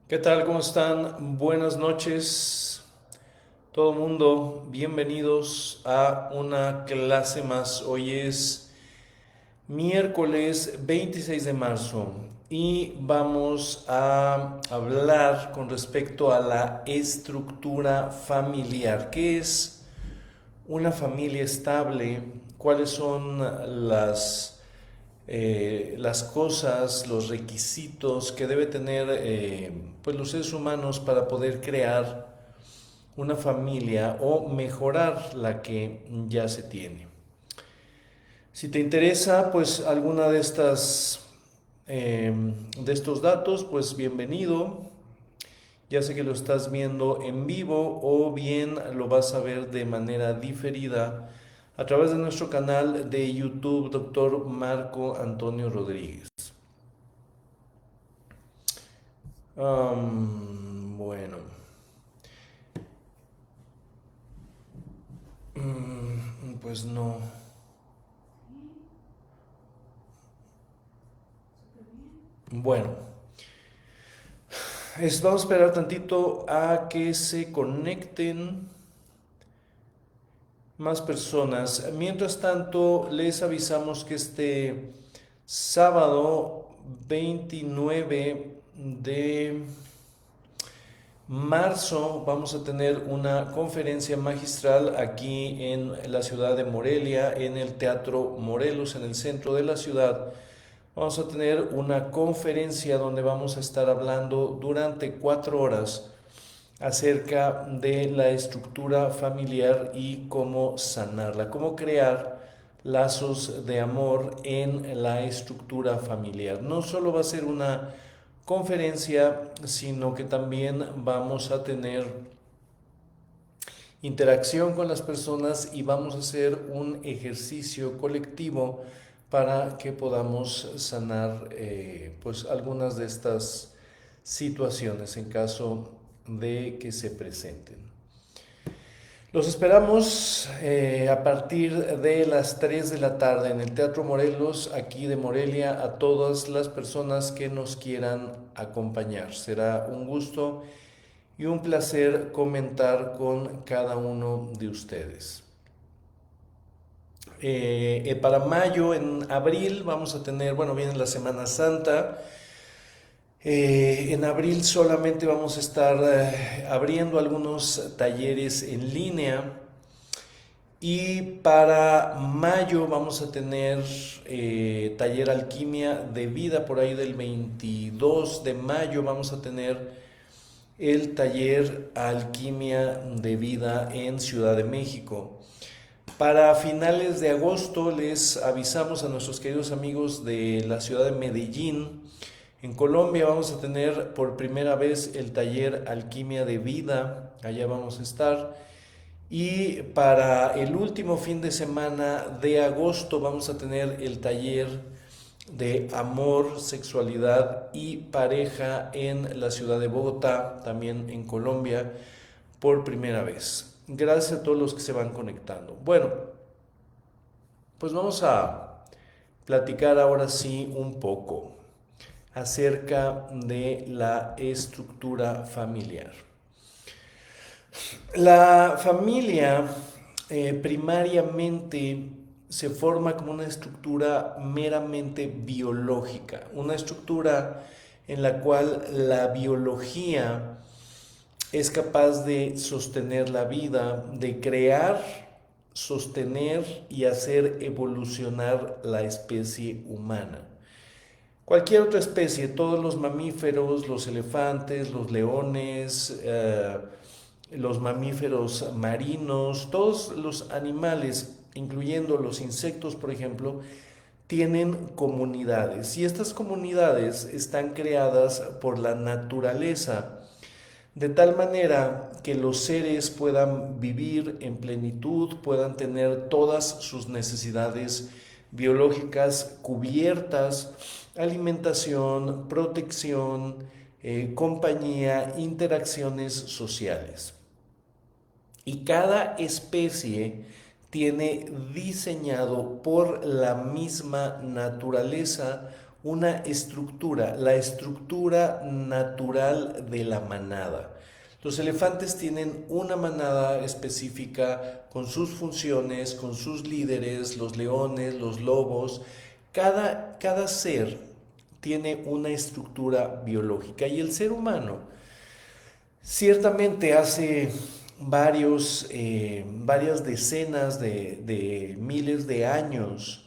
¿Qué tal? ¿Cómo están? Buenas noches, todo mundo. Bienvenidos a una clase más. Hoy es miércoles 26 de marzo y vamos a hablar con respecto a la estructura familiar. ¿Qué es una familia estable? ¿Cuáles son las cosas, los requisitos que debe tener pues los seres humanos para poder crear una familia o mejorar la que ya se tiene? Si te interesa pues alguna de de estos datos, pues bienvenido. Ya sé que lo estás viendo en vivo o bien lo vas a ver de manera diferida a través de nuestro canal de YouTube, Doctor Marco Antonio Rodríguez. Bueno, pues no. Bueno, vamos a esperar tantito a que se conecten más personas. Mientras tanto, les avisamos que este sábado 29 de marzo vamos a tener una conferencia magistral aquí en la ciudad de Morelia, en el Teatro Morelos, en el centro de la ciudad. Vamos a tener una conferencia donde vamos a estar hablando durante 4 horas acerca de la estructura familiar y cómo sanarla, cómo crear lazos de amor en la estructura familiar. No solo va a ser una conferencia, sino que también vamos a tener interacción con las personas y vamos a hacer un ejercicio colectivo para que podamos sanar pues algunas de estas situaciones en caso de que se presenten. Los esperamos a partir de las 3 de la tarde en el Teatro Morelos, aquí de Morelia, a todas las personas que nos quieran acompañar. Será un gusto y un placer comentar con cada uno de ustedes. Para mayo, en abril, vamos a tener, bueno, viene la Semana Santa. En abril solamente vamos a estar abriendo algunos talleres en línea. Y para mayo vamos a tener taller Alquimia de Vida, por ahí del 22 de mayo vamos a tener el taller Alquimia de Vida en Ciudad de México. Para finales de agosto les avisamos a nuestros queridos amigos de la ciudad de Medellín. En Colombia vamos a tener por primera vez el taller Alquimia de Vida, allá vamos a estar. Y para el último fin de semana de agosto vamos a tener el taller de amor, sexualidad y pareja en la ciudad de Bogotá, también en Colombia, por primera vez. Gracias a todos los que se van conectando. Bueno, pues vamos a platicar ahora sí un poco acerca de la estructura familiar. La familia primariamente se forma como una estructura meramente biológica, una estructura en la cual la biología es capaz de sostener la vida, de crear, sostener y hacer evolucionar la especie humana. Cualquier otra especie, todos los mamíferos, los elefantes, los leones, los mamíferos marinos, todos los animales, incluyendo los insectos, por ejemplo, tienen comunidades y estas comunidades están creadas por la naturaleza de tal manera que los seres puedan vivir en plenitud, puedan tener todas sus necesidades biológicas cubiertas: alimentación, protección, compañía, interacciones sociales. Y cada especie tiene diseñado por la misma naturaleza la estructura natural de la manada. Los elefantes tienen una manada específica con sus funciones, con sus líderes, los leones, los lobos. Cada ser tiene una estructura biológica y el ser humano ciertamente hace varias decenas de miles de años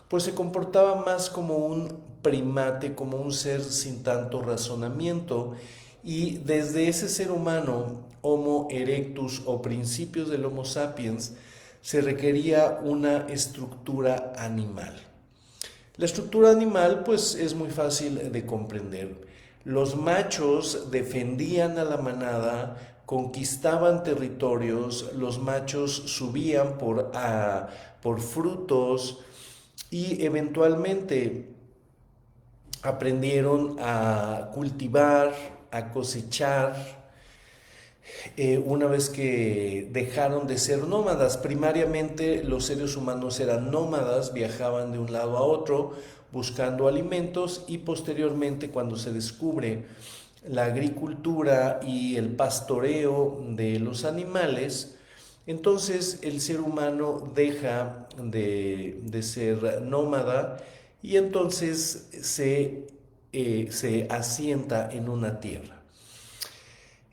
pues se comportaba más como un primate, como un ser sin tanto razonamiento, y desde ese ser humano, Homo erectus o principios del Homo sapiens, se requería una estructura animal. La estructura animal pues es muy fácil de comprender. Los machos defendían a la manada, conquistaban territorios, los machos subían por frutos, y eventualmente aprendieron a cultivar, a cosechar, una vez que dejaron de ser nómadas. Primariamente los seres humanos eran nómadas, viajaban de un lado a otro buscando alimentos, y posteriormente, cuando se descubre la agricultura y el pastoreo de los animales, entonces el ser humano deja de ser nómada y entonces se asienta en una tierra.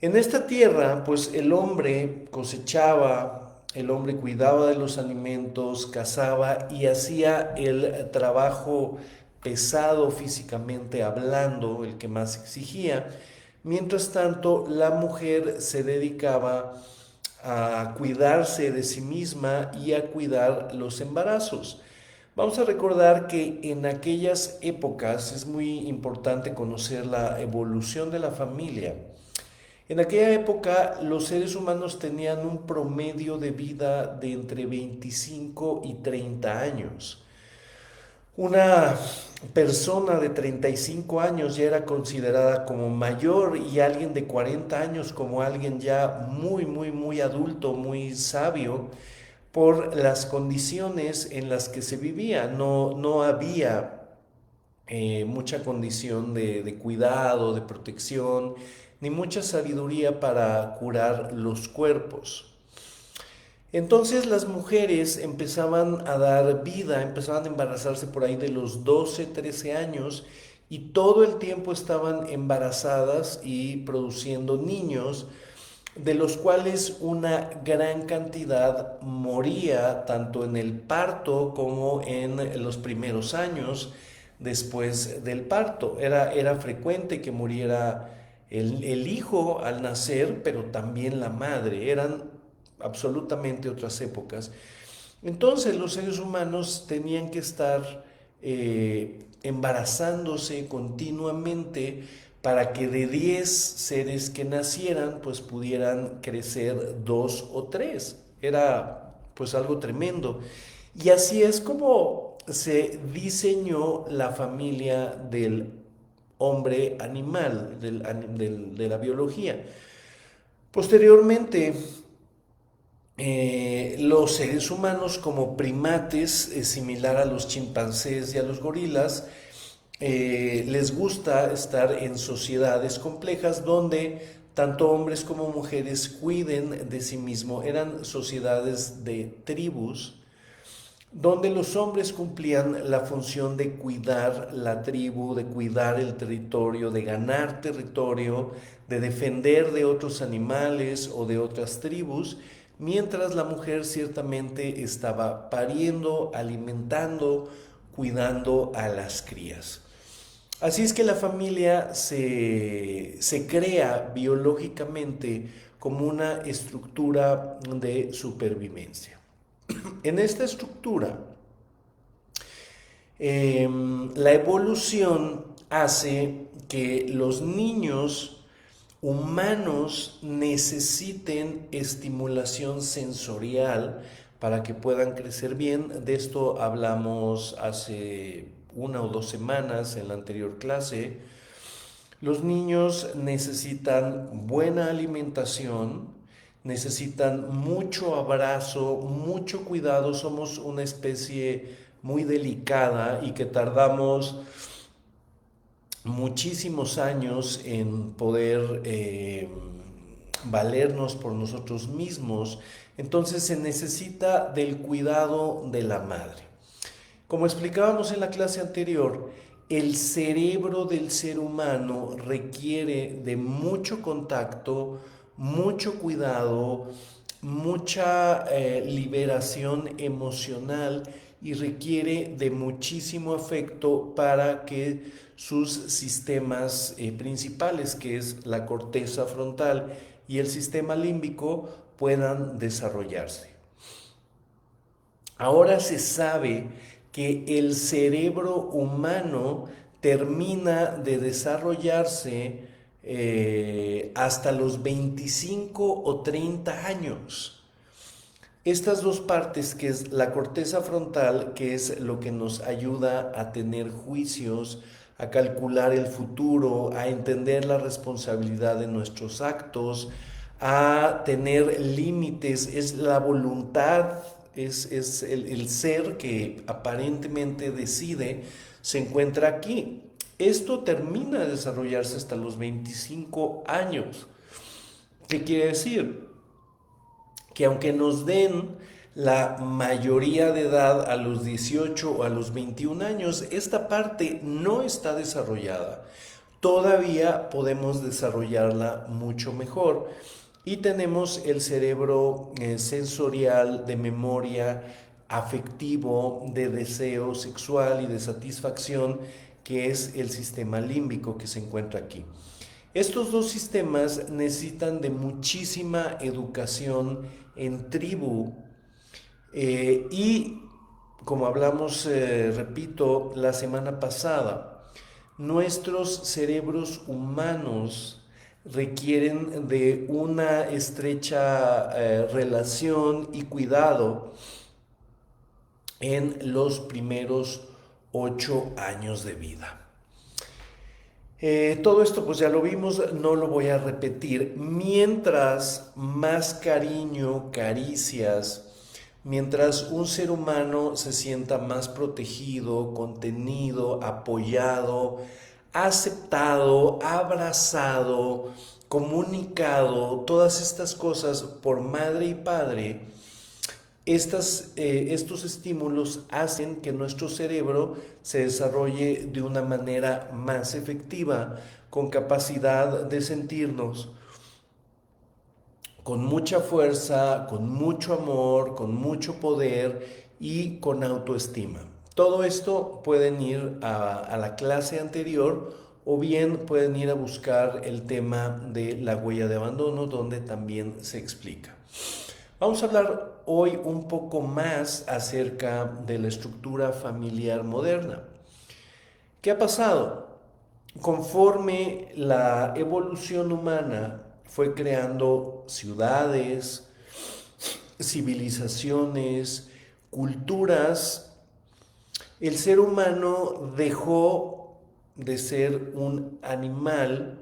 En esta tierra, pues el hombre cosechaba, el hombre cuidaba de los alimentos, cazaba y hacía el trabajo pesado físicamente hablando, el que más exigía. Mientras tanto, la mujer se dedicaba a cuidarse de sí misma y a cuidar los embarazos. Vamos a recordar que en aquellas épocas es muy importante conocer la evolución de la familia. En aquella época los seres humanos tenían un promedio de vida de entre 25 y 30 años. Una persona de 35 años ya era considerada como mayor, y alguien de 40 años como alguien ya muy adulto, muy sabio, por las condiciones en las que se vivía. No había mucha condición de cuidado, de protección, ni mucha sabiduría para curar los cuerpos. Entonces las mujeres empezaban a dar vida, empezaban a embarazarse por ahí de los 12, 13 años, y todo el tiempo estaban embarazadas y produciendo niños, de los cuales una gran cantidad moría tanto en el parto como en los primeros años después del parto. Era frecuente que muriera el hijo al nacer, pero también la madre. Eran absolutamente otras épocas. Entonces los seres humanos tenían que estar embarazándose continuamente para que de 10 seres que nacieran, pues pudieran crecer 2 o 3. Era pues algo tremendo. Y así es como se diseñó la familia del hombre animal, de la biología. Posteriormente, los seres humanos como primates, similar a los chimpancés y a los gorilas, les gusta estar en sociedades complejas donde tanto hombres como mujeres cuiden de sí mismos. Eran sociedades de tribus donde los hombres cumplían la función de cuidar la tribu, de cuidar el territorio, de ganar territorio, de defender de otros animales o de otras tribus, mientras la mujer ciertamente estaba pariendo, alimentando, cuidando a las crías. Así es que la familia se crea biológicamente como una estructura de supervivencia. En esta estructura, la evolución hace que los niños humanos necesiten estimulación sensorial para que puedan crecer bien. De esto hablamos hace 1 o 2 semanas en la anterior clase. Los niños necesitan buena alimentación, necesitan mucho abrazo, mucho cuidado. Somos una especie muy delicada y que tardamos muchísimos años en poder valernos por nosotros mismos, entonces se necesita del cuidado de la madre. Como explicábamos en la clase anterior, el cerebro del ser humano requiere de mucho contacto, mucho cuidado, mucha liberación emocional y requiere de muchísimo afecto para que sus sistemas principales, que es la corteza frontal y el sistema límbico, puedan desarrollarse. Ahora se sabe que el cerebro humano termina de desarrollarse hasta los 25 o 30 años. Estas dos partes, que es la corteza frontal, que es lo que nos ayuda a tener juicios, a calcular el futuro, a entender la responsabilidad de nuestros actos, a tener límites, es la voluntad, es el ser que aparentemente decide, se encuentra aquí. Esto termina de desarrollarse hasta los 25 años. ¿Qué quiere decir? Que aunque nos den la mayoría de edad a los 18 o a los 21 años, esta parte no está desarrollada. Todavía podemos desarrollarla mucho mejor y tenemos el cerebro sensorial, de memoria, afectivo, de deseo sexual y de satisfacción, que es el sistema límbico que se encuentra aquí. Estos dos sistemas necesitan de muchísima educación en tribu y como hablamos, repito, la semana pasada, nuestros cerebros humanos requieren de una estrecha relación y cuidado en los primeros 8 años de vida. Todo esto pues ya lo vimos, no lo voy a repetir. Mientras más cariño, caricias, mientras un ser humano se sienta más protegido, contenido, apoyado, aceptado, abrazado, comunicado, todas estas cosas por madre y padre, estos estímulos hacen que nuestro cerebro se desarrolle de una manera más efectiva, con capacidad de sentirnos con mucha fuerza, con mucho amor, con mucho poder y con autoestima. Todo esto pueden ir a la clase anterior o bien pueden ir a buscar el tema de la huella de abandono, donde también se explica. Vamos a hablar hoy un poco más acerca de la estructura familiar moderna. ¿Qué ha pasado? Conforme la evolución humana fue creando ciudades, civilizaciones, culturas, el ser humano dejó de ser un animal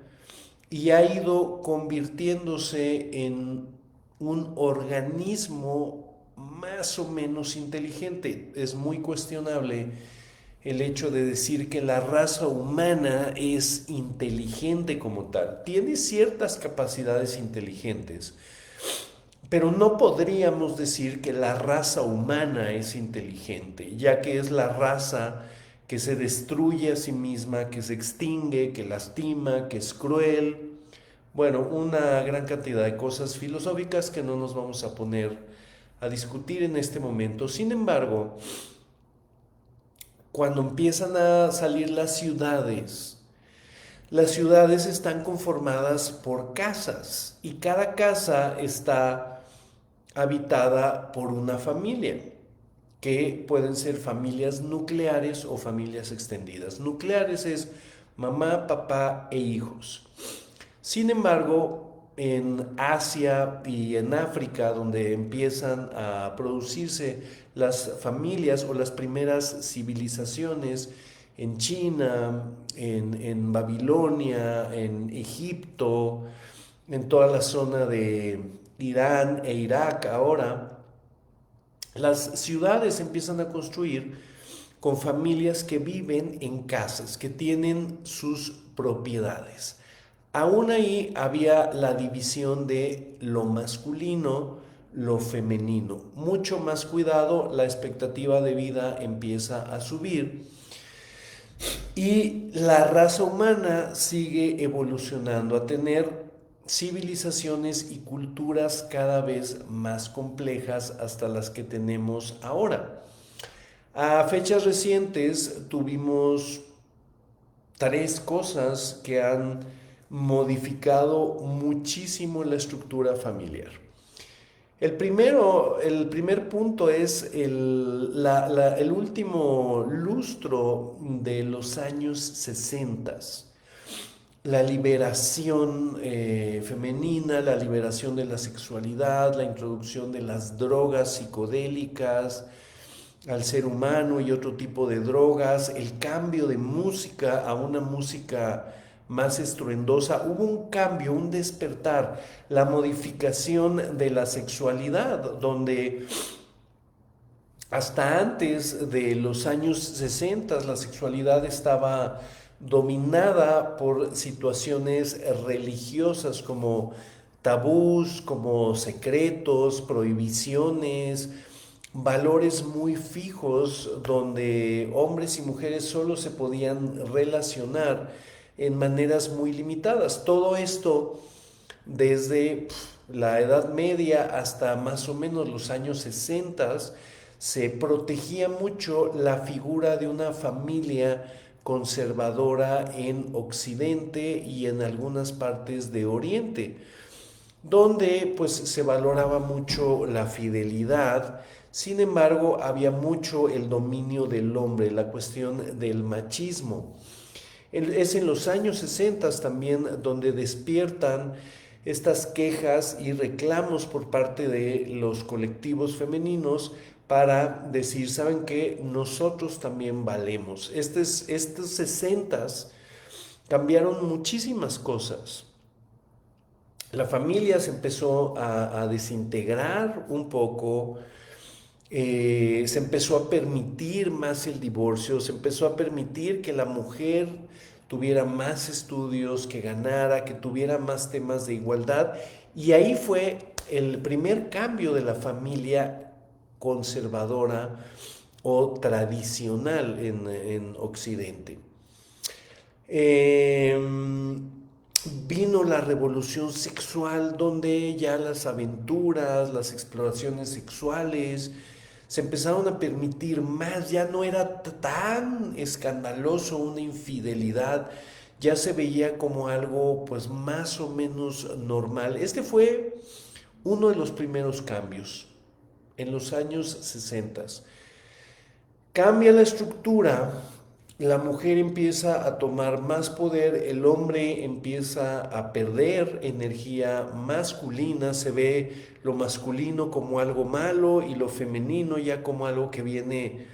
y ha ido convirtiéndose en un organismo más o menos inteligente. Es muy cuestionable el hecho de decir que la raza humana es inteligente como tal. Tiene ciertas capacidades inteligentes, pero no podríamos decir que la raza humana es inteligente, ya que es la raza que se destruye a sí misma, que se extingue, que lastima, que es cruel. Bueno, una gran cantidad de cosas filosóficas que no nos vamos a poner a discutir en este momento. Sin embargo, cuando empiezan a salir las ciudades están conformadas por casas y cada casa está habitada por una familia, que pueden ser familias nucleares o familias extendidas. Nucleares es mamá, papá e hijos. Sin embargo, en Asia y en África, donde empiezan a producirse las familias o las primeras civilizaciones, en China, en Babilonia, en Egipto, en toda la zona de Irán e Irak ahora, las ciudades empiezan a construir con familias que viven en casas, que tienen sus propiedades. Aún ahí había la división de lo masculino, lo femenino. Mucho más cuidado, la expectativa de vida empieza a subir y la raza humana sigue evolucionando a tener civilizaciones y culturas cada vez más complejas hasta las que tenemos ahora. A fechas recientes tuvimos tres cosas que han modificado muchísimo la estructura familiar. El primer punto es el último lustro de los años 60. La liberación femenina, la liberación de la sexualidad, la introducción de las drogas psicodélicas al ser humano y otro tipo de drogas, el cambio de música a una música más estruendosa. Hubo un cambio, un despertar, la modificación de la sexualidad, donde hasta antes de los años 60 la sexualidad estaba dominada por situaciones religiosas como tabús, como secretos, prohibiciones, valores muy fijos donde hombres y mujeres solo se podían relacionar en maneras muy limitadas. Todo esto desde la Edad Media hasta más o menos los años 60 se protegía mucho la figura de una familia conservadora en Occidente y en algunas partes de Oriente, donde pues se valoraba mucho la fidelidad. Sin embargo, había mucho el dominio del hombre, la cuestión del machismo. Es en los años 60 también donde despiertan estas quejas y reclamos por parte de los colectivos femeninos para decir, ¿saben qué? Nosotros también valemos. Estos 60 cambiaron muchísimas cosas. La familia se empezó a desintegrar un poco, se empezó a permitir más el divorcio, se empezó a permitir que la mujer tuviera más estudios, que ganara, que tuviera más temas de igualdad. Y ahí fue el primer cambio de la familia conservadora o tradicional en Occidente. Vino la revolución sexual donde ya las aventuras, las exploraciones sexuales se empezaron a permitir más, ya no era tan escandaloso una infidelidad, ya se veía como algo pues más o menos normal. Este fue uno de los primeros cambios en los años 60. Cambia la estructura, la mujer empieza a tomar más poder, el hombre empieza a perder energía masculina, se ve lo masculino como algo malo y lo femenino ya como algo que viene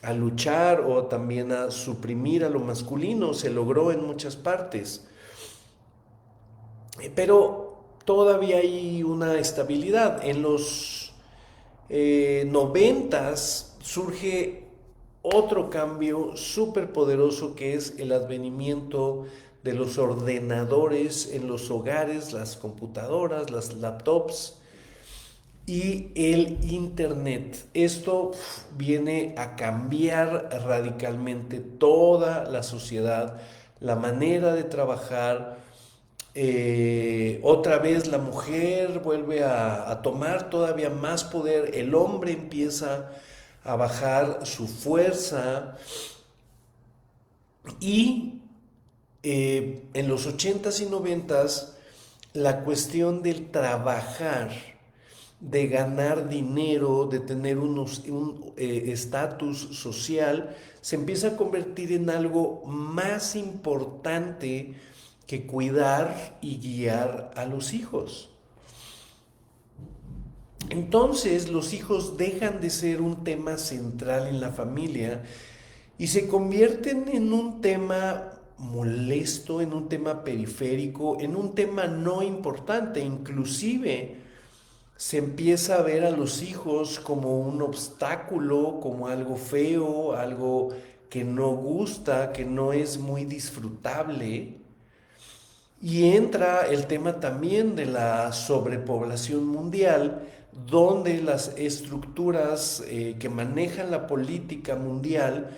a luchar o también a suprimir a lo masculino. Se logró en muchas partes, pero todavía hay una estabilidad. En los 90 surge otro cambio súper poderoso que es el advenimiento de los ordenadores en los hogares, las computadoras, las laptops y el internet. Esto viene a cambiar radicalmente toda la sociedad, la manera de trabajar. Otra vez la mujer vuelve a tomar todavía más poder, el hombre empieza a bajar su fuerza y en los 80s y 90s la cuestión del trabajar, de ganar dinero, de tener un estatus social, se empieza a convertir en algo más importante que cuidar y guiar a los hijos. Entonces los hijos dejan de ser un tema central en la familia y se convierten en un tema molesto, en un tema periférico, en un tema no importante. Inclusive se empieza a ver a los hijos como un obstáculo, como algo feo, algo que no gusta, que no es muy disfrutable. Y entra el tema también de la sobrepoblación mundial, donde las estructuras que manejan la política mundial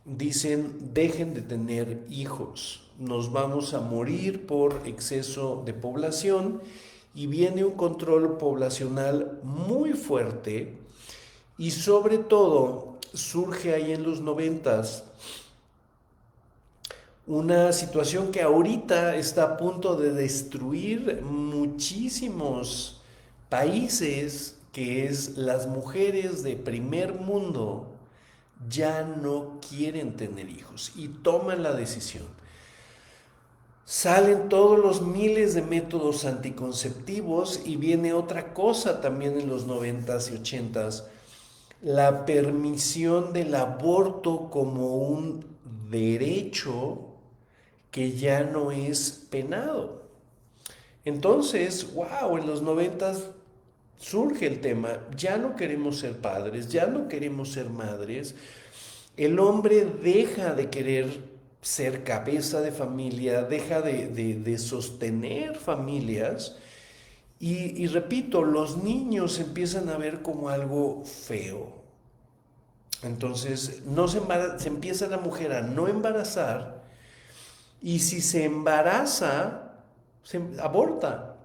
dicen: dejen de tener hijos, nos vamos a morir por exceso de población, y viene un control poblacional muy fuerte. Y sobre todo surge ahí en los noventas una situación que ahorita está a punto de destruir muchísimos países, que es: las mujeres de primer mundo ya no quieren tener hijos y toman la decisión. Salen todos los miles de métodos anticonceptivos, y viene otra cosa también en los noventas y ochentas: la permisión del aborto como un derecho que ya no es penado. Entonces, wow, en los noventas surge el tema: ya no queremos ser padres, ya no queremos ser madres. El hombre deja de querer ser cabeza de familia, deja de sostener familias, y repito, los niños empiezan a ver como algo feo. Entonces no se empieza la mujer a no embarazar, y si se embaraza, se aborta.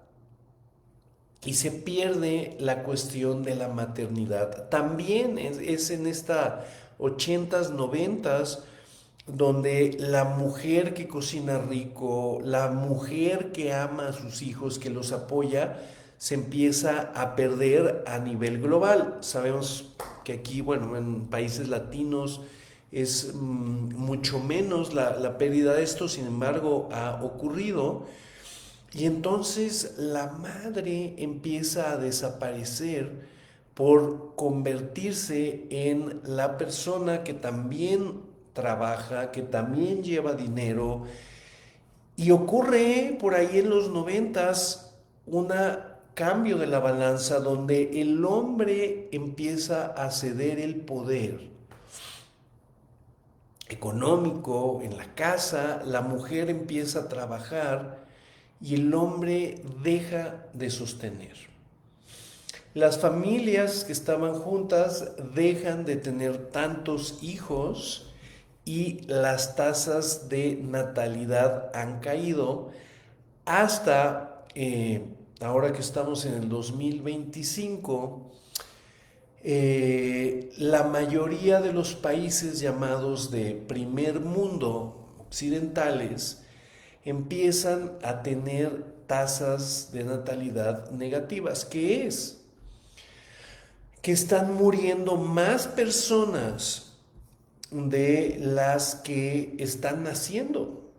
Y se pierde la cuestión de la maternidad. También es en esta ochentas, noventas, donde la mujer que cocina rico, la mujer que ama a sus hijos, que los apoya, se empieza a perder a nivel global. Sabemos que aquí, bueno, en países latinos es mucho menos la pérdida de esto, sin embargo, ha ocurrido. Y entonces la madre empieza a desaparecer por convertirse en la persona que también trabaja, que también lleva dinero. Y ocurre por ahí en los noventas un cambio de la balanza, donde el hombre empieza a ceder el poder económico en la casa, la mujer empieza a trabajar y el hombre deja de sostener. Las familias que estaban juntas dejan de tener tantos hijos, y las tasas de natalidad han caído hasta ahora que estamos en el 2025. La mayoría de los países llamados de primer mundo, occidentales, empiezan a tener tasas de natalidad negativas. ¿Qué es? Que están muriendo más personas de las que están naciendo.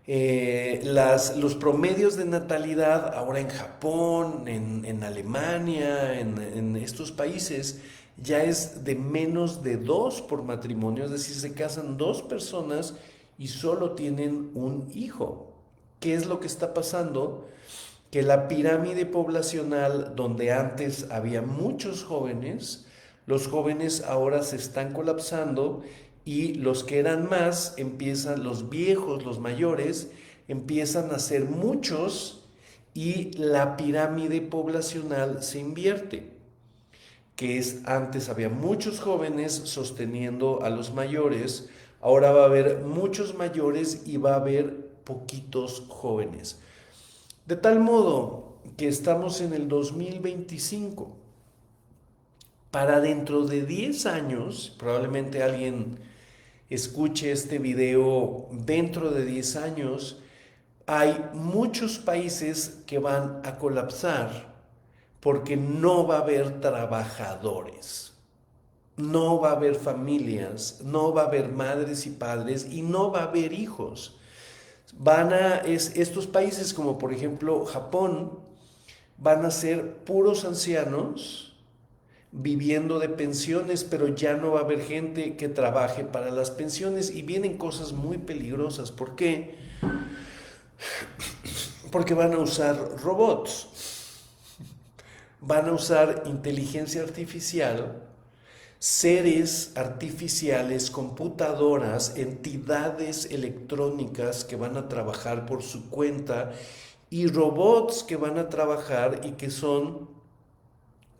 Los promedios de natalidad ahora en Japón, en Alemania, en estos países, ya es de menos de 2 por matrimonio, es decir, se casan 2 personas y solo tienen un hijo. ¿Qué es lo que está pasando? Que la pirámide poblacional, donde antes había muchos jóvenes, los jóvenes ahora se están colapsando, y los que eran más empiezan, los viejos, los mayores, empiezan a ser muchos, y la pirámide poblacional se invierte. Que es: antes había muchos jóvenes sosteniendo a los mayores, ahora va a haber muchos mayores y va a haber poquitos jóvenes. De tal modo que estamos en el 2025. Para dentro de 10 años, probablemente alguien escuche este video dentro de 10 años, hay muchos países que van a colapsar porque no va a haber trabajadores, no va a haber familias, no va a haber madres y padres, y no va a haber hijos. Estos países, como por ejemplo Japón, van a ser puros ancianos viviendo de pensiones, pero ya no va a haber gente que trabaje para las pensiones, y vienen cosas muy peligrosas. ¿Por qué? Porque van a usar robots. van a usar inteligencia artificial, seres artificiales, computadoras, entidades electrónicas que van a trabajar por su cuenta y robots que van a trabajar y que son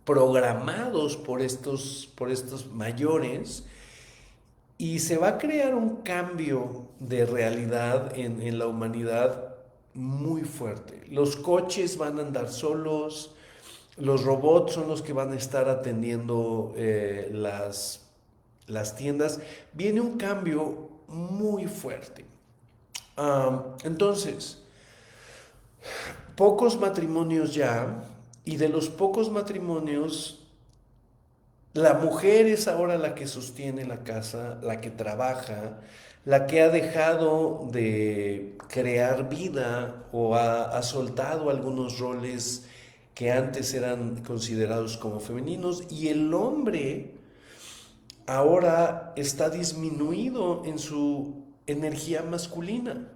programados por estos mayores, y se va a crear un cambio de realidad en la humanidad muy fuerte. Los coches van a andar solos, los robots son los que van a estar atendiendo las tiendas. Viene un cambio muy fuerte. Entonces, pocos matrimonios ya, y de los pocos matrimonios, la mujer es ahora la que sostiene la casa, la que trabaja, la que ha dejado de crear vida o ha soltado algunos roles que antes eran considerados como femeninos, y el hombre ahora está disminuido en su energía masculina.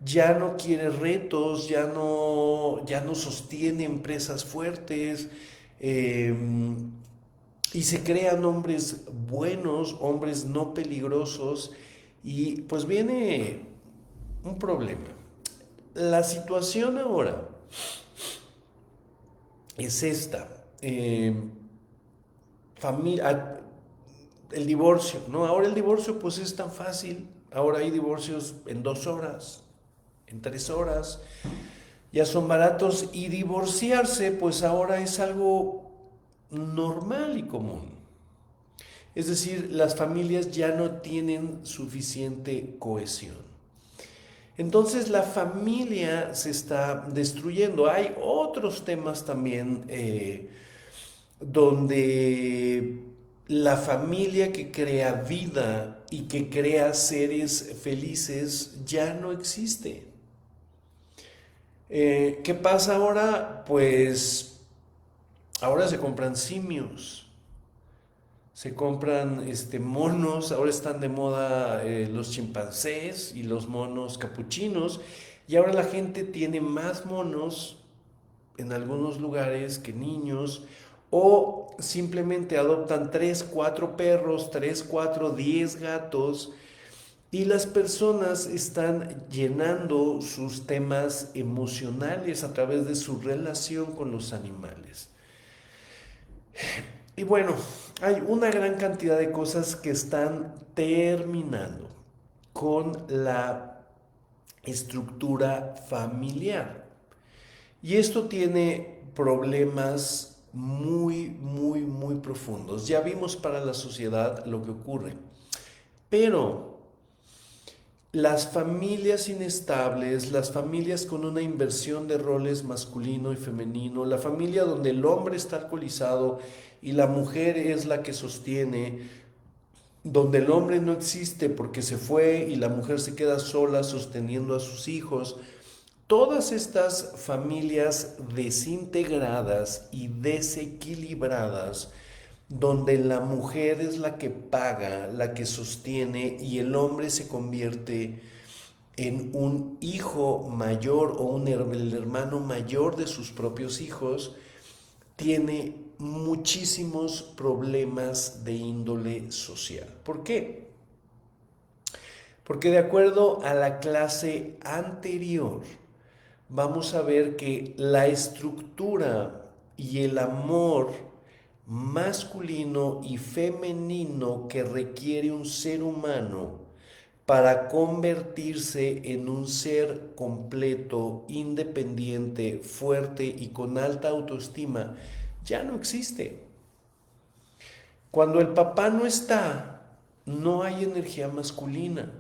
Ya no quiere retos, ya no sostiene empresas fuertes, eh, y se crean hombres buenos, hombres no peligrosos, y pues viene un problema. La situación ahora es esta. Familia, el divorcio, ¿no? Ahora el divorcio pues es tan fácil. Ahora hay divorcios en 2 horas, en 3 horas. Ya son baratos, y divorciarse pues ahora es algo normal y común. Es decir, las familias ya no tienen suficiente cohesión. Entonces la familia se está destruyendo. Hay otros temas también donde la familia que crea vida y que crea seres felices ya no existe. ¿Qué pasa ahora? Pues ahora se compran simios, se compran monos, ahora están de moda los chimpancés y los monos capuchinos, y ahora la gente tiene más monos en algunos lugares que niños, o simplemente adoptan 3, 4 perros, 3, 4, 10 gatos, y las personas están llenando sus temas emocionales a través de su relación con los animales. Y bueno, hay una gran cantidad de cosas que están terminando con la estructura familiar. Y esto tiene problemas muy profundos. Ya vimos para la sociedad lo que ocurre. Pero las familias inestables, las familias con una inversión de roles masculino y femenino, la familia donde el hombre está alcoholizado y la mujer es la que sostiene, donde el hombre no existe porque se fue y la mujer se queda sola sosteniendo a sus hijos, todas estas familias desintegradas y desequilibradas, donde la mujer es la que paga, la que sostiene, y el hombre se convierte en un hijo mayor o el hermano mayor de sus propios hijos, tiene muchísimos problemas de índole social. ¿Por qué? Porque de acuerdo a la clase anterior, vamos a ver que la estructura y el amor masculino y femenino que requiere un ser humano para convertirse en un ser completo, independiente, fuerte y con alta autoestima, ya no existe. Cuando el papá no está, no hay energía masculina.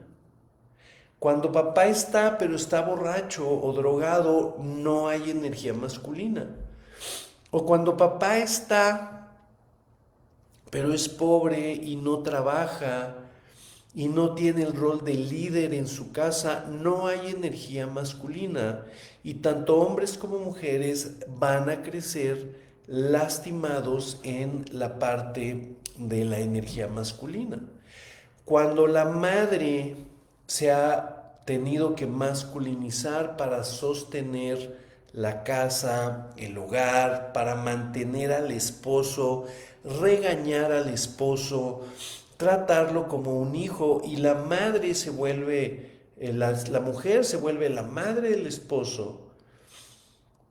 Cuando papá está, pero está borracho o drogado, no hay energía masculina. O cuando papá está, pero es pobre y no trabaja y no tiene el rol de líder en su casa, no hay energía masculina. Y tanto hombres como mujeres van a crecer lastimados en la parte de la energía masculina. Cuando la madre se ha tenido que masculinizar para sostener la casa, el hogar, para mantener al esposo, regañar al esposo, tratarlo como un hijo, y la madre se vuelve, la mujer se vuelve la madre del esposo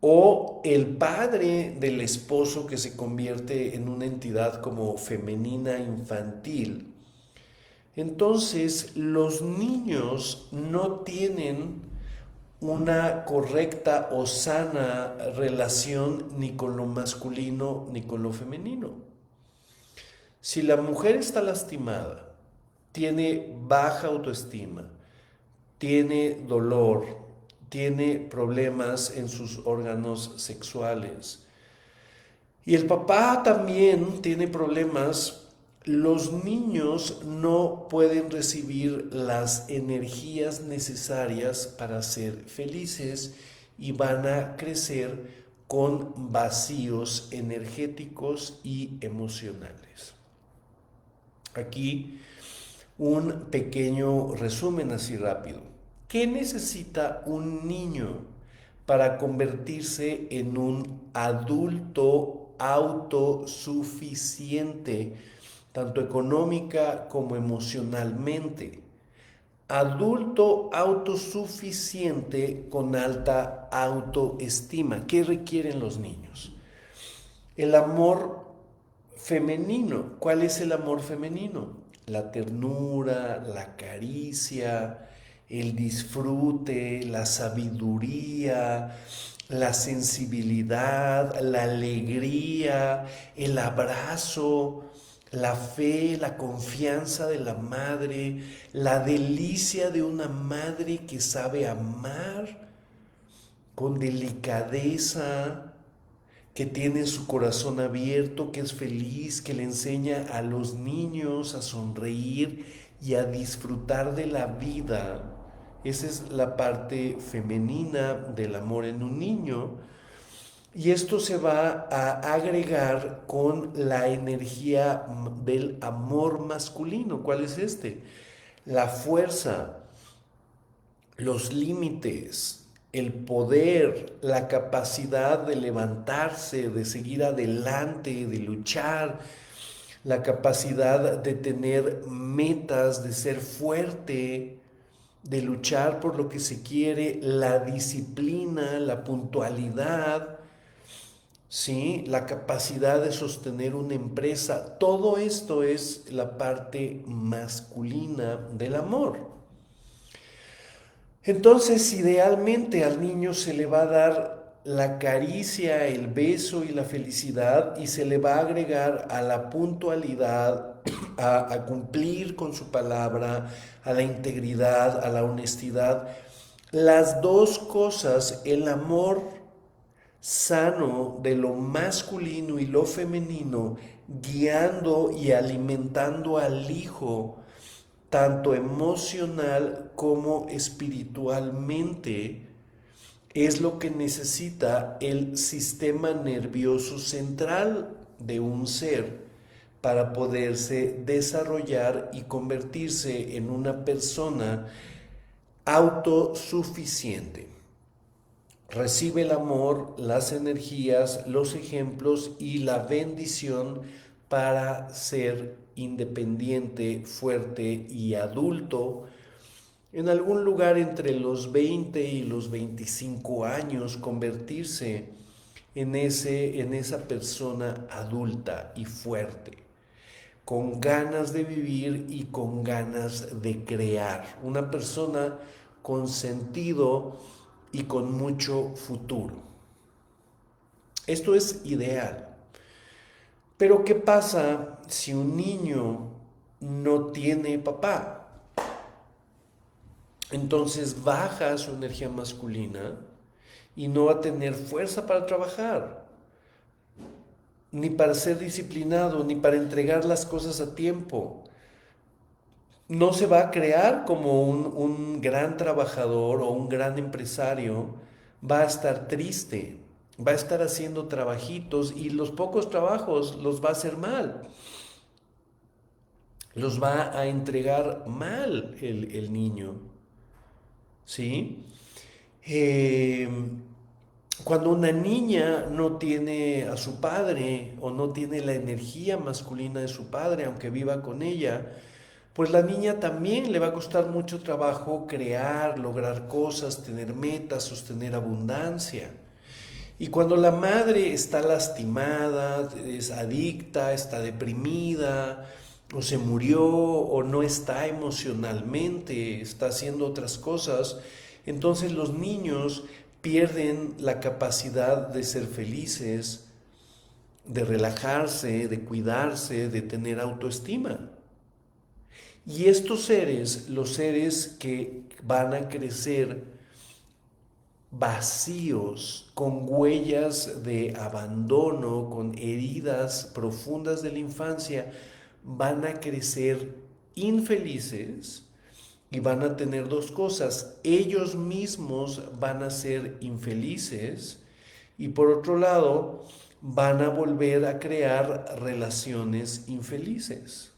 o el padre del esposo que se convierte en una entidad como femenina infantil. Entonces los niños no tienen una correcta o sana relación ni con lo masculino ni con lo femenino. Si la mujer está lastimada, tiene baja autoestima, tiene dolor, tiene problemas en sus órganos sexuales, y el papá también tiene problemas, los niños no pueden recibir las energías necesarias para ser felices y van a crecer con vacíos energéticos y emocionales. Aquí un pequeño resumen así rápido. ¿Qué necesita un niño para convertirse en un adulto autosuficiente, tanto económica como emocionalmente? Adulto autosuficiente con alta autoestima. ¿Qué requieren los niños? El amor femenino. ¿Cuál es el amor femenino? La ternura, la caricia, el disfrute, la sabiduría, la sensibilidad, la alegría, el abrazo, la fe, la confianza de la madre, la delicia de una madre que sabe amar con delicadeza, que tiene su corazón abierto, que es feliz, que le enseña a los niños a sonreír y a disfrutar de la vida. Esa es la parte femenina del amor en un niño. Y esto se va a agregar con la energía del amor masculino. ¿Cuál es este? La fuerza, los límites, el poder, la capacidad de levantarse, de seguir adelante, de luchar, la capacidad de tener metas, de ser fuerte, de luchar por lo que se quiere, la disciplina, la puntualidad, ¿sí? La capacidad de sostener una empresa. Todo esto es la parte masculina del amor. Entonces, idealmente al niño se le va a dar la caricia, el beso y la felicidad, y se le va a agregar a la puntualidad, a cumplir con su palabra, a la integridad, a la honestidad. Las dos cosas, el amor sano de lo masculino y lo femenino, guiando y alimentando al hijo tanto emocional como espiritualmente, es lo que necesita el sistema nervioso central de un ser para poderse desarrollar y convertirse en una persona autosuficiente. Recibe el amor, las energías, los ejemplos y la bendición para ser independiente, fuerte y adulto. En algún lugar entre los 20 y los 25 años, convertirse en esa persona adulta y fuerte, con ganas de vivir y con ganas de crear. Una persona con sentido y con mucho futuro. Esto es ideal. Pero ¿qué pasa si un niño no tiene papá? Entonces baja su energía masculina y no va a tener fuerza para trabajar, ni para ser disciplinado, ni para entregar las cosas a tiempo. No se va a crear como un gran trabajador o un gran empresario. Va a estar triste, va a estar haciendo trabajitos y los pocos trabajos los va a hacer mal. Los va a entregar mal el niño. ¿Sí? Cuando una niña no tiene a su padre o no tiene la energía masculina de su padre, aunque viva con ella, pues la niña también le va a costar mucho trabajo crear, lograr cosas, tener metas, sostener abundancia. Y cuando la madre está lastimada, es adicta, está deprimida, o se murió, o no está emocionalmente, está haciendo otras cosas, entonces los niños pierden la capacidad de ser felices, de relajarse, de cuidarse, de tener autoestima. Y estos seres, los seres que van a crecer vacíos, con huellas de abandono, con heridas profundas de la infancia, van a crecer infelices y van a tener dos cosas. Ellos mismos van a ser infelices y por otro lado van a volver a crear relaciones infelices.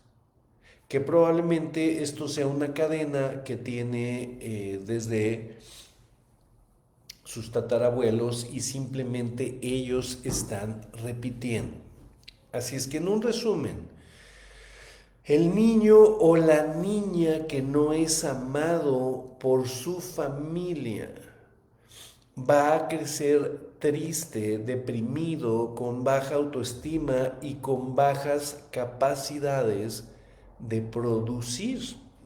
Que probablemente esto sea una cadena que tiene desde sus tatarabuelos y simplemente ellos están repitiendo. Así es que en un resumen, el niño o la niña que no es amado por su familia va a crecer triste, deprimido, con baja autoestima y con bajas capacidades de producir.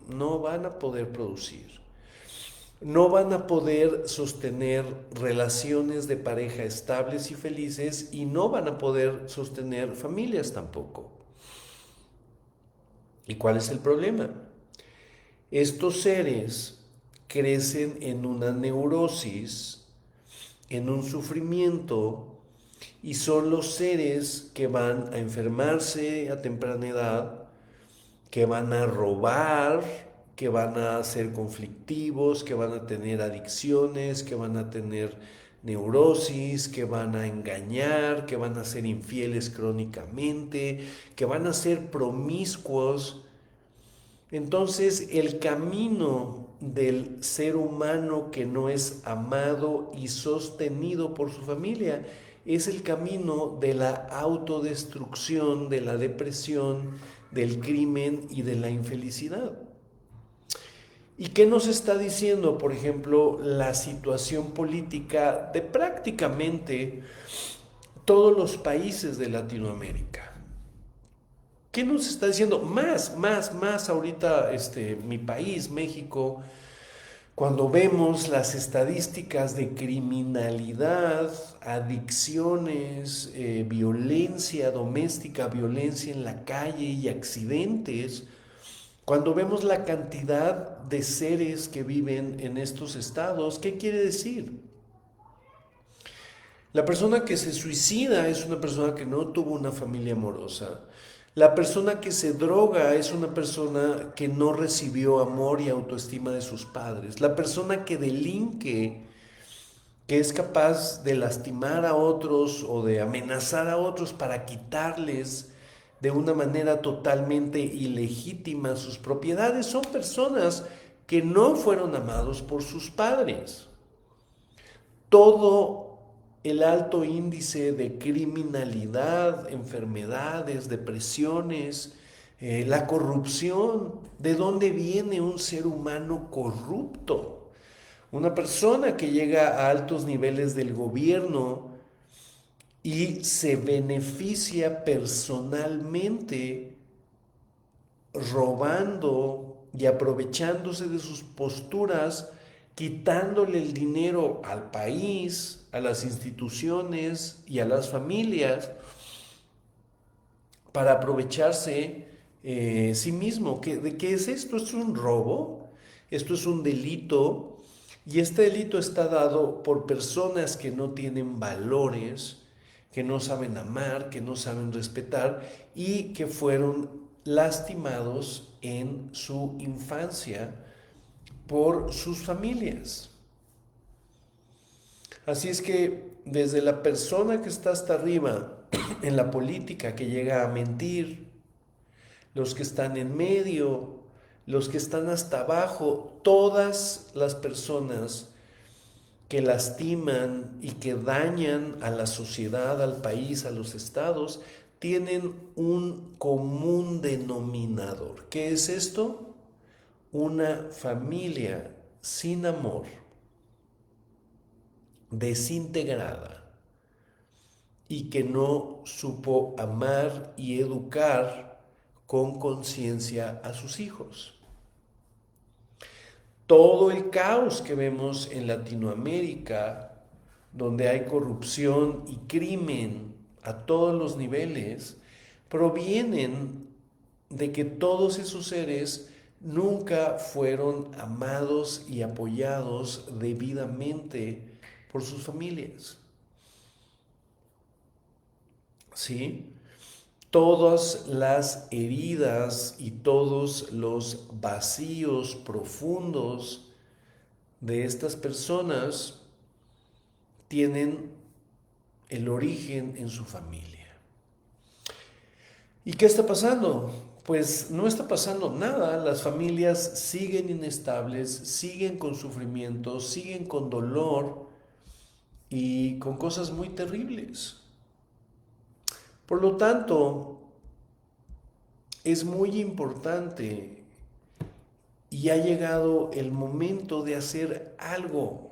No van a poder producir. No van a poder sostener relaciones de pareja estables y felices y no van a poder sostener familias tampoco. ¿Y cuál es el problema? Estos seres crecen en una neurosis, en un sufrimiento, y son los seres que van a enfermarse a temprana edad, que van a robar, que van a ser conflictivos, que van a tener adicciones, que van a tener neurosis, que van a engañar, que van a ser infieles crónicamente, que van a ser promiscuos. Entonces el camino del ser humano que no es amado y sostenido por su familia es el camino de la autodestrucción, de la depresión, del crimen y de la infelicidad. ¿Y qué nos está diciendo, por ejemplo, la situación política de prácticamente todos los países de Latinoamérica? ¿Qué nos está diciendo? Más ahorita mi país, México, cuando vemos las estadísticas de criminalidad, adicciones, violencia doméstica, violencia en la calle y accidentes, cuando vemos la cantidad de seres que viven en estos estados, ¿qué quiere decir? La persona que se suicida es una persona que no tuvo una familia amorosa. La persona que se droga es una persona que no recibió amor y autoestima de sus padres. La persona que delinque, que es capaz de lastimar a otros o de amenazar a otros para quitarles de una manera totalmente ilegítima sus propiedades, son personas que no fueron amados por sus padres. Todo el alto índice de criminalidad, enfermedades, depresiones, la corrupción, ¿de dónde viene un ser humano corrupto? Una persona que llega a altos niveles del gobierno y se beneficia personalmente robando y aprovechándose de sus posturas, quitándole el dinero al país, a las instituciones y a las familias para aprovecharse sí mismo. ¿De qué es esto? Esto es un robo, esto es un delito y este delito está dado por personas que no tienen valores, que no saben amar, que no saben respetar y que fueron lastimados en su infancia por sus familias. Así es que desde la persona que está hasta arriba en la política, que llega a mentir, los que están en medio, los que están hasta abajo, todas las personas que lastiman y que dañan a la sociedad, al país, a los estados, tienen un común denominador. ¿Qué es esto? Una familia sin amor, desintegrada y que no supo amar y educar con conciencia a sus hijos. Todo el caos que vemos en Latinoamérica, donde hay corrupción y crimen a todos los niveles, provienen de que todos esos seres nunca fueron amados y apoyados debidamente por sus familias. ¿Sí? Todas las heridas y todos los vacíos profundos de estas personas tienen el origen en su familia. ¿Y qué está pasando? Pues no está pasando nada, las familias siguen inestables, siguen con sufrimiento, siguen con dolor y con cosas muy terribles. Por lo tanto, es muy importante y ha llegado el momento de hacer algo,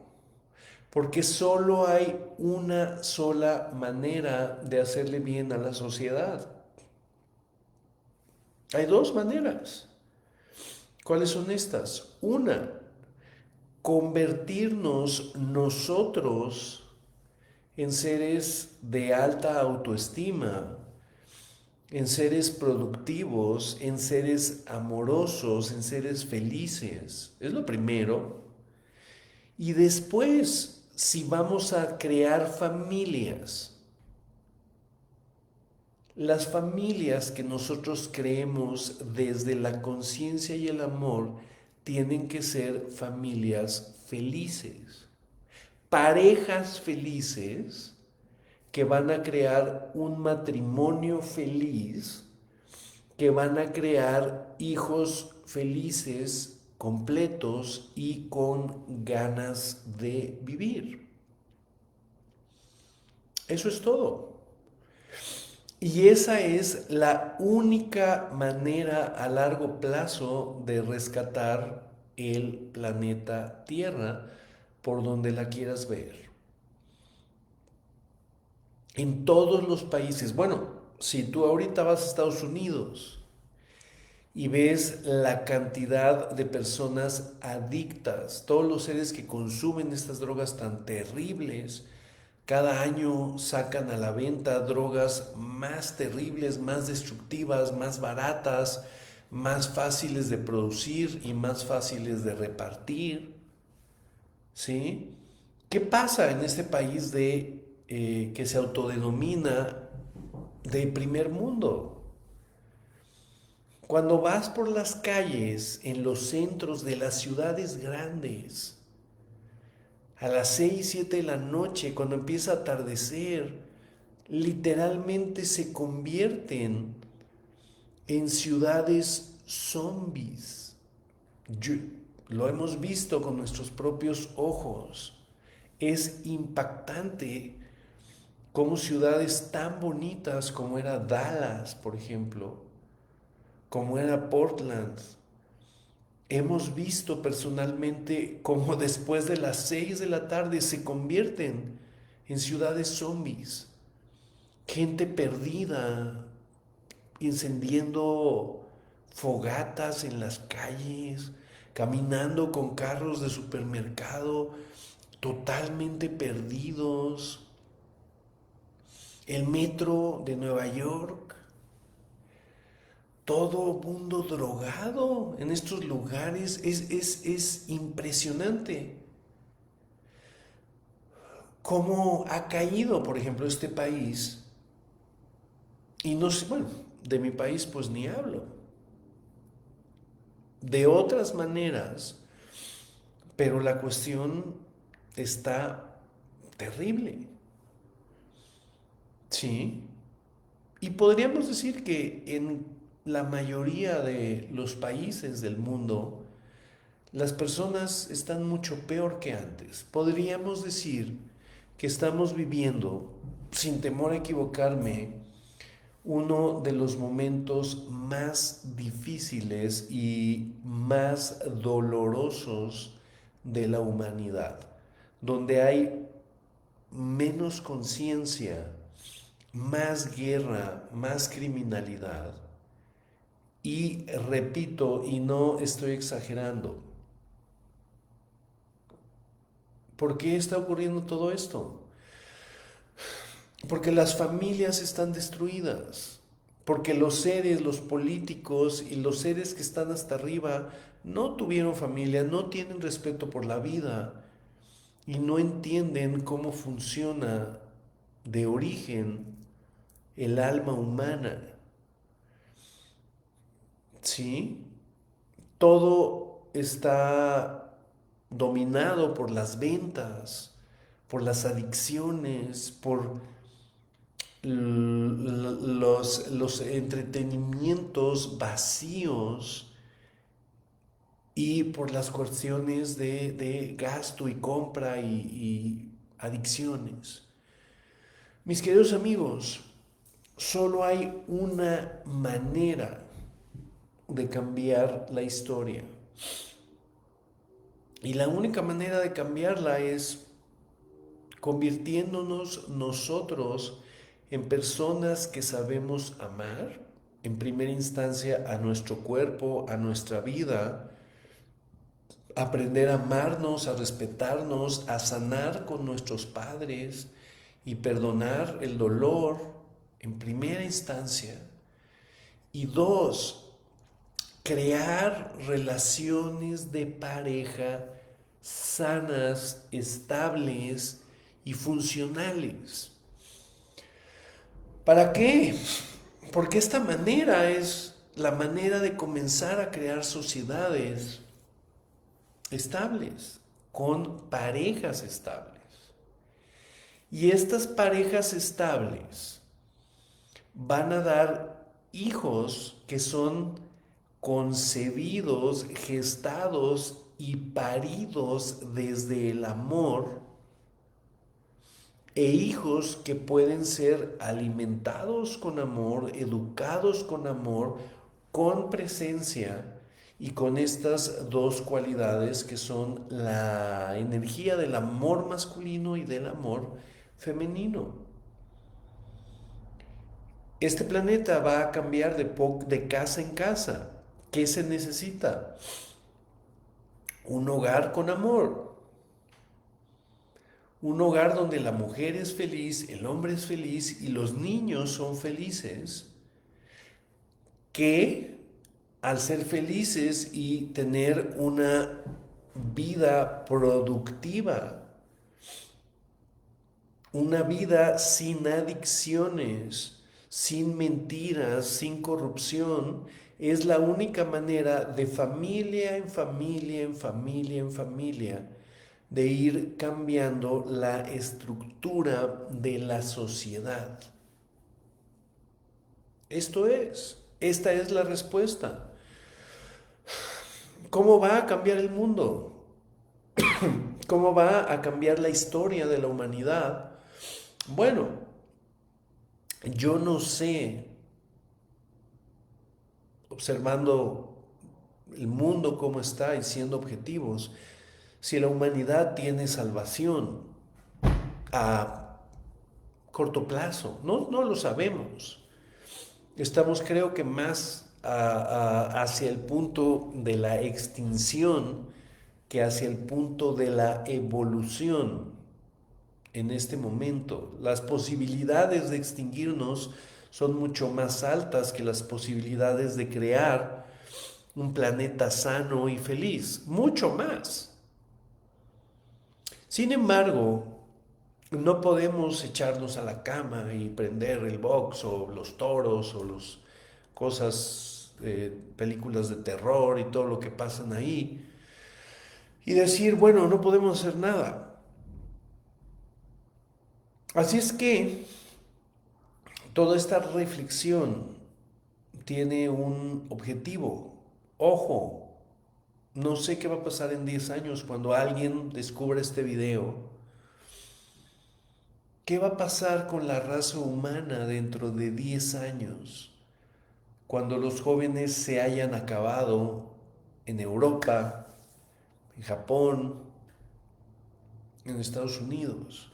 porque solo hay una sola manera de hacerle bien a la sociedad. Hay dos maneras. ¿Cuáles son estas? Una, convertirnos nosotros en seres de alta autoestima, en seres productivos, en seres amorosos, en seres felices. Es lo primero. Y después, si vamos a crear familias, las familias que nosotros creemos desde la conciencia y el amor tienen que ser familias felices, parejas felices que van a crear un matrimonio feliz, que van a crear hijos felices, completos y con ganas de vivir. Eso es todo. Y esa es la única manera a largo plazo de rescatar el planeta Tierra por donde la quieras ver. En todos los países, bueno, si tú ahorita vas a Estados Unidos y ves la cantidad de personas adictas, todos los seres que consumen estas drogas tan terribles, cada año sacan a la venta drogas más terribles, más destructivas, más baratas, más fáciles de producir y más fáciles de repartir. ¿Sí? ¿Qué pasa en este país que se autodenomina de primer mundo? Cuando vas por las calles en los centros de las ciudades grandes, a las 6, 7 de la noche, cuando empieza a atardecer, literalmente se convierten en ciudades zombies. Lo hemos visto con nuestros propios ojos. Es impactante cómo ciudades tan bonitas como era Dallas, por ejemplo, como era Portland, hemos visto personalmente cómo después de las 6 de la tarde se convierten en ciudades zombies. Gente perdida, encendiendo fogatas en las calles, caminando con carros de supermercado, totalmente perdidos. El metro de Nueva York, todo mundo drogado en estos lugares, es impresionante. ¿Cómo ha caído, por ejemplo, este país? Y no sé, bueno, de mi país pues ni hablo. De otras maneras, pero la cuestión está terrible. Sí. Y podríamos decir que en la mayoría de los países del mundo, las personas están mucho peor que antes. Podríamos decir que estamos viviendo, sin temor a equivocarme, uno de los momentos más difíciles y más dolorosos de la humanidad, donde hay menos conciencia, más guerra, más criminalidad. Y repito, y no estoy exagerando, ¿por qué está ocurriendo todo esto? Porque las familias están destruidas, porque los seres, los políticos y los seres que están hasta arriba no tuvieron familia, no tienen respeto por la vida y no entienden cómo funciona de origen el alma humana. ¿Sí? Todo está dominado por las ventas, por las adicciones, por los entretenimientos vacíos y por las cuestiones de gasto y compra y adicciones. Mis queridos amigos, solo hay una manera de cambiar la historia. Y la única manera de cambiarla es convirtiéndonos nosotros en personas que sabemos amar, en primera instancia a nuestro cuerpo, a nuestra vida, aprender a amarnos, a respetarnos, a sanar con nuestros padres y perdonar el dolor en primera instancia. Y dos, crear relaciones de pareja sanas, estables y funcionales. ¿Para qué? Porque esta manera es la manera de comenzar a crear sociedades estables, con parejas estables. Y estas parejas estables van a dar hijos que son concebidos, gestados y paridos desde el amor, e hijos que pueden ser alimentados con amor, educados con amor, con presencia y con estas dos cualidades que son la energía del amor masculino y del amor femenino. Este planeta va a cambiar de casa en casa. ¿Qué se necesita? Un hogar con amor. Un hogar donde la mujer es feliz, el hombre es feliz y los niños son felices, que al ser felices y tener una vida productiva, una vida sin adicciones, sin mentiras, sin corrupción, es la única manera de familia en familia, en familia, en familia, de ir cambiando la estructura de la sociedad. Esta es la respuesta. ¿Cómo va a cambiar el mundo? ¿Cómo va a cambiar la historia de la humanidad? Bueno, yo no sé, observando el mundo cómo está y siendo objetivos, si la humanidad tiene salvación a corto plazo. No, no lo sabemos. Estamos, creo que más hacia el punto de la extinción que hacia el punto de la evolución en este momento. Las posibilidades de extinguirnos son mucho más altas que las posibilidades de crear un planeta sano y feliz, mucho más. Sin embargo, no podemos echarnos a la cama y prender el box o los toros o las cosas, películas de terror y todo lo que pasan ahí y decir, bueno, no podemos hacer nada. Así es que toda esta reflexión tiene un objetivo. Ojo, No sé qué va a pasar en 10 años cuando alguien descubra este video. ¿Qué va a pasar con la raza humana dentro de 10 años? Cuando los jóvenes se hayan acabado en Europa, en Japón, en Estados Unidos.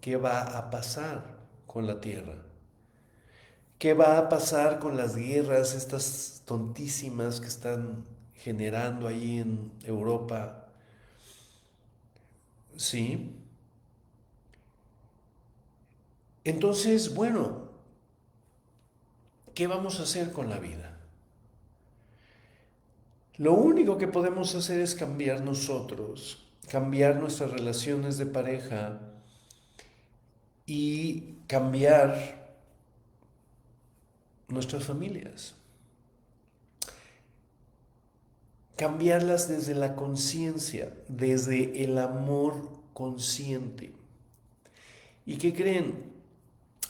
¿Qué va a pasar con la Tierra? ¿Qué va a pasar con las guerras, estas tontísimas que están generando ahí en Europa? Sí. Entonces, bueno, ¿qué vamos a hacer con la vida? Lo único que podemos hacer es cambiar nosotros, cambiar nuestras relaciones de pareja y cambiar nuestras familias. Cambiarlas desde la conciencia, desde el amor consciente. ¿Y qué creen?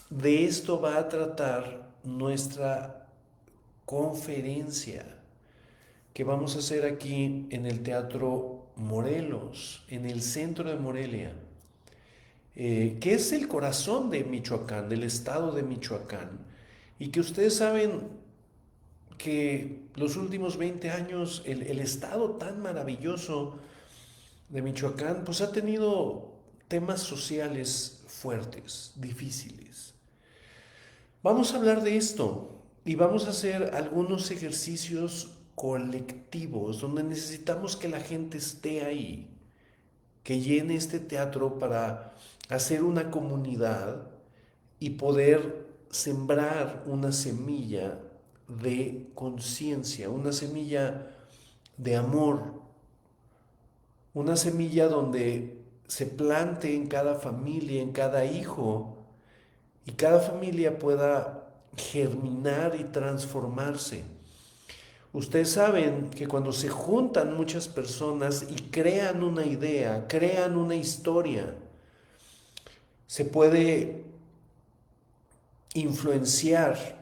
De esto va a tratar nuestra conferencia que vamos a hacer aquí en el Teatro Morelos, en el centro de Morelia, que es el corazón de Michoacán, del estado de Michoacán, y que ustedes saben que los últimos 20 años el estado tan maravilloso de Michoacán pues ha tenido temas sociales fuertes, difíciles. Vamos a hablar de esto y vamos a hacer algunos ejercicios colectivos donde necesitamos que la gente esté ahí, que llene este teatro para hacer una comunidad y poder sembrar una semilla de conciencia, una semilla de amor, una semilla donde se plante en cada familia, en cada hijo, y cada familia pueda germinar y transformarse. Ustedes saben que cuando se juntan muchas personas y crean una idea, crean una historia, se puede influenciar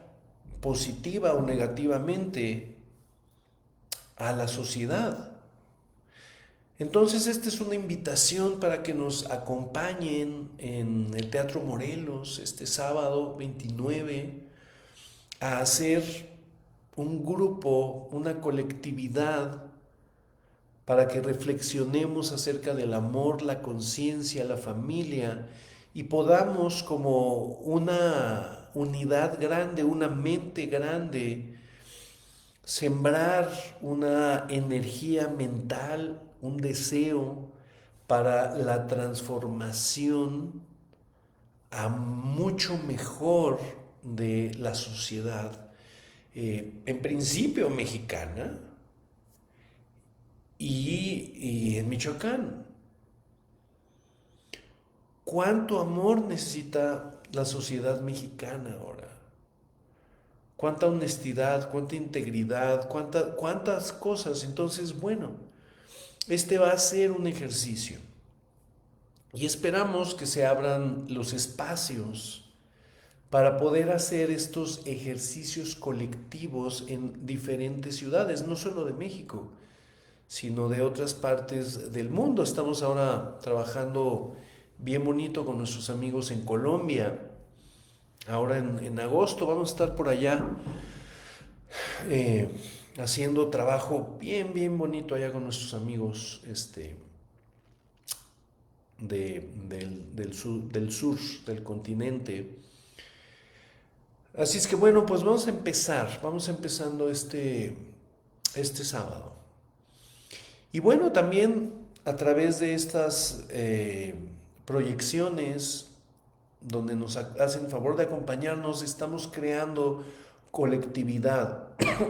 positiva o negativamente a la sociedad. Entonces, esta es una invitación para que nos acompañen en el Teatro Morelos este sábado 29 a hacer un grupo, una colectividad para que reflexionemos acerca del amor, la conciencia, la familia y podamos como una unidad grande, una mente grande, sembrar una energía mental, un deseo para la transformación a mucho mejor de la sociedad, en principio mexicana y en Michoacán. ¿Cuánto amor necesita la sociedad mexicana ahora? ¿Cuánta honestidad, cuánta integridad, cuántas cosas? Entonces, bueno, este va a ser un ejercicio y esperamos que se abran los espacios para poder hacer estos ejercicios colectivos en diferentes ciudades, no solo de México, sino de otras partes del mundo. Estamos ahora trabajando bien bonito con nuestros amigos en Colombia. Ahora en agosto vamos a estar por allá eh, haciendo trabajo bien, bien bonito allá con nuestros amigos del sur del continente. Así es que bueno, pues vamos empezando este sábado. Y bueno, también a través de estas proyecciones donde nos hacen favor de acompañarnos, estamos creando colectividad,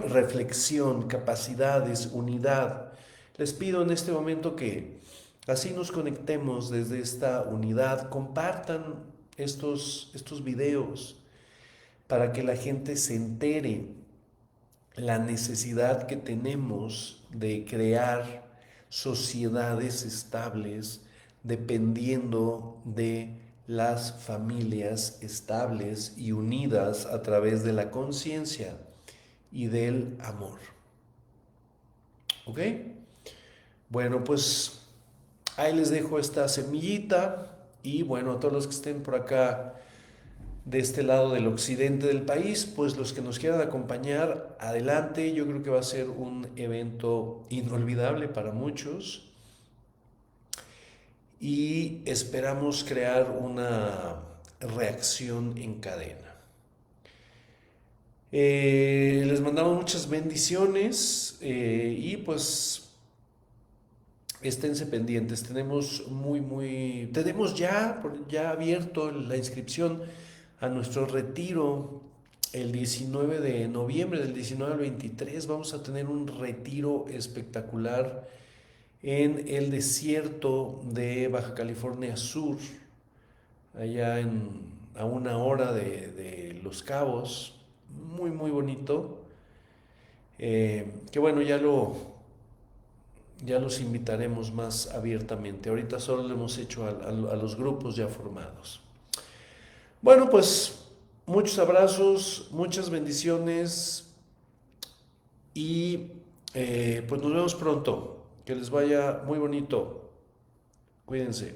reflexión, capacidades, unidad. Les pido en este momento que así nos conectemos desde esta unidad, compartan estos videos para que la gente se entere la necesidad que tenemos de crear sociedades estables dependiendo de las familias estables y unidas a través de la conciencia y del amor. ¿Ok? Bueno, pues ahí les dejo esta semillita y bueno, a todos los que estén por acá de este lado del occidente del país, pues los que nos quieran acompañar, adelante. Yo creo que va a ser un evento inolvidable para muchos y esperamos crear una reacción en cadena. Les mandamos muchas bendiciones y pues esténse pendientes. Tenemos ya abierto la inscripción a nuestro retiro el 19 de noviembre, del 19 al 23. Vamos a tener un retiro espectacular en el desierto de Baja California Sur, allá a una hora de Los Cabos. Muy, muy bonito. Que bueno, ya los invitaremos más abiertamente. Ahorita solo lo hemos hecho a los grupos ya formados. Bueno, pues muchos abrazos, muchas bendiciones y pues nos vemos pronto. Que les vaya muy bonito. Cuídense.